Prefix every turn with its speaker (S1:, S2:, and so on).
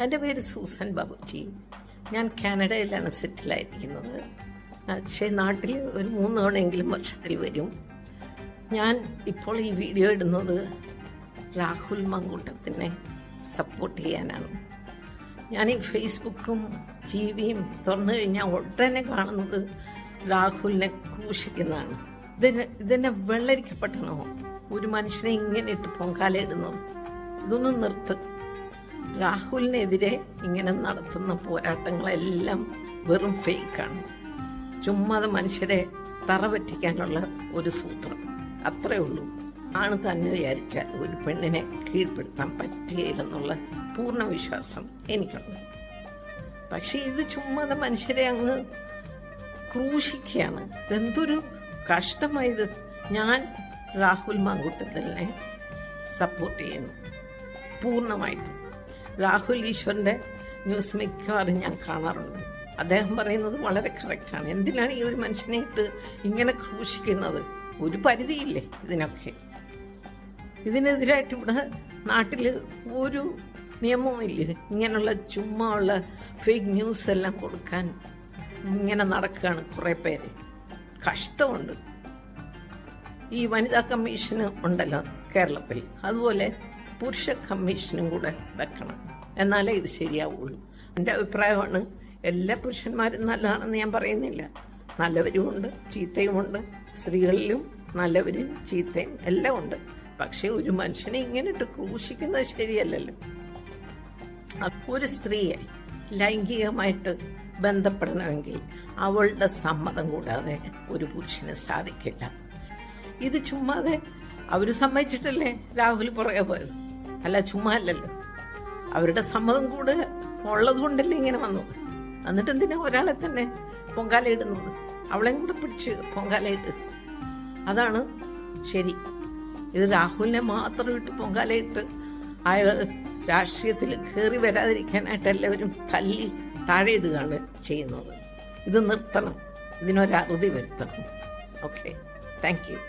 S1: എൻ്റെ പേര് സൂസൻ ബാബുജി. ഞാൻ കാനഡയിലാണ് സെറ്റിലായിരിക്കുന്നത്. പക്ഷേ നാട്ടിൽ ഒരു 3 തവണയെങ്കിലും വർഷത്തിൽ വരും. ഞാൻ ഇപ്പോൾ ഈ വീഡിയോ ഇടുന്നത് രാഹുൽ മാങ്കൂട്ടത്തിനെ സപ്പോർട്ട് ചെയ്യാനാണ്. ഞാൻ ഈ ഫേസ്ബുക്കും ടിവിയും തുറന്നു കഴിഞ്ഞാൽ ഉടനെ കാണുന്നത് രാഹുലിനെ ക്രൂശിക്കുന്നതാണ്. ഇതിനെ വെള്ളരിക്കപ്പെട്ടണോ ഒരു മനുഷ്യനെ ഇങ്ങനെ ഇട്ട് പൊങ്കാലയിടുന്നത്? ഇതൊന്നും നിർത്ത്. രാഹുലിനെതിരെ ഇങ്ങനെ നടത്തുന്ന പോരാട്ടങ്ങളെല്ലാം വെറും ഫേക്കാണ്. ചുമ്മാതെ മനുഷ്യരെ തറ പറ്റിക്കാനുള്ള ഒരു സൂത്രം, അത്രേ ഉള്ളൂ. ആണ് തന്നെ വിചാരിച്ചാൽ ഒരു പെണ്ണിനെ കീഴ്പ്പെടുത്താൻ പറ്റുകയില്ലെന്നുള്ള പൂർണ്ണ വിശ്വാസം എനിക്കുണ്ട്. പക്ഷെ ഇത് ചുമ്മാതെ മനുഷ്യരെ അങ്ങ് ക്രൂശിക്കുകയാണ്. എന്തൊരു കഷ്ടമായത്. ഞാൻ രാഹുൽ മാങ്കൂട്ടത്തിനെ സപ്പോർട്ട് ചെയ്യുന്നു പൂർണ്ണമായിട്ടും. രാഹുൽ ഈശ്വറിൻ്റെ ന്യൂസ് മിക്കവാറും ഞാൻ കാണാറുണ്ട്. അദ്ദേഹം പറയുന്നത് വളരെ കറക്റ്റാണ്. എന്തിനാണ് ഈ ഒരു മനുഷ്യനെ ഇട്ട് ഇങ്ങനെ ക്രൂശിക്കുന്നത്? ഒരു പരിധിയില്ലേ ഇതിനൊക്കെ? ഇതിനെതിരായിട്ട് ഇവിടെ നാട്ടിൽ ഒരു നിയമവും ഇല്ലേ? ഇങ്ങനെയുള്ള ചുമ്മാ ഉള്ള ഫേക്ക് ന്യൂസ് എല്ലാം കൊടുക്കാൻ ഇങ്ങനെ നടക്കുകയാണ് കുറേ പേര്. കഷ്ടമുണ്ട്. ഈ വനിതാ കമ്മീഷന് ഉണ്ടല്ലോ കേരളത്തിൽ, അതുപോലെ പുരുഷ കമ്മീഷനും കൂടെ വെക്കണം, എന്നാലേ ഇത് ശരിയാവുള്ളൂ. എൻ്റെ അഭിപ്രായമാണ്. എല്ലാ പുരുഷന്മാരും നല്ലതാണെന്ന് ഞാൻ പറയുന്നില്ല. നല്ലവരുമുണ്ട്, ചീത്തയുമുണ്ട്. സ്ത്രീകളിലും നല്ലവരും ചീത്തയും എല്ലാം ഉണ്ട്. പക്ഷെ ഒരു മനുഷ്യനെ ഇങ്ങനെ ഇട്ട് ക്രൂശിക്കുന്നത് ശരിയല്ലല്ലോ. ഒരു സ്ത്രീയെ ലൈംഗികമായിട്ട് ബന്ധപ്പെടണമെങ്കിൽ അവളുടെ സമ്മതം കൂടാതെ ഒരു പുരുഷന് സാധിക്കില്ല. ഇത് ചുമ്മാതെ അവർ സമ്മതിച്ചിട്ടല്ലേ രാഹുൽ പുറകെ പോയത്? അല്ല, ചുമ്മാ അല്ലല്ലോ. അവരുടെ സമ്മതം കൂടെ ഉള്ളത് കൊണ്ടല്ലേ ഇങ്ങനെ വന്നത്. എന്നിട്ട് എന്തിനാ ഒരാളെ തന്നെ പൊങ്കാലയിടുന്നത്? അവളെയും കൂടെ പിടിച്ച് പൊങ്കാലയിട്ട്. അതാണ് ശരി. ഇത് രാഹുലിനെ മാത്രം ഇട്ട് പൊങ്കാലയിട്ട് അയാൾ രാഷ്ട്രീയത്തിൽ കയറി വരാതിരിക്കാനായിട്ട് എല്ലാവരും തല്ലി താഴെ ഇടുകയാണ് ചെയ്യുന്നത്. ഇത് നിർത്തണം. ഇതിനൊരറുതി വരുത്തണം. Okay, thank you.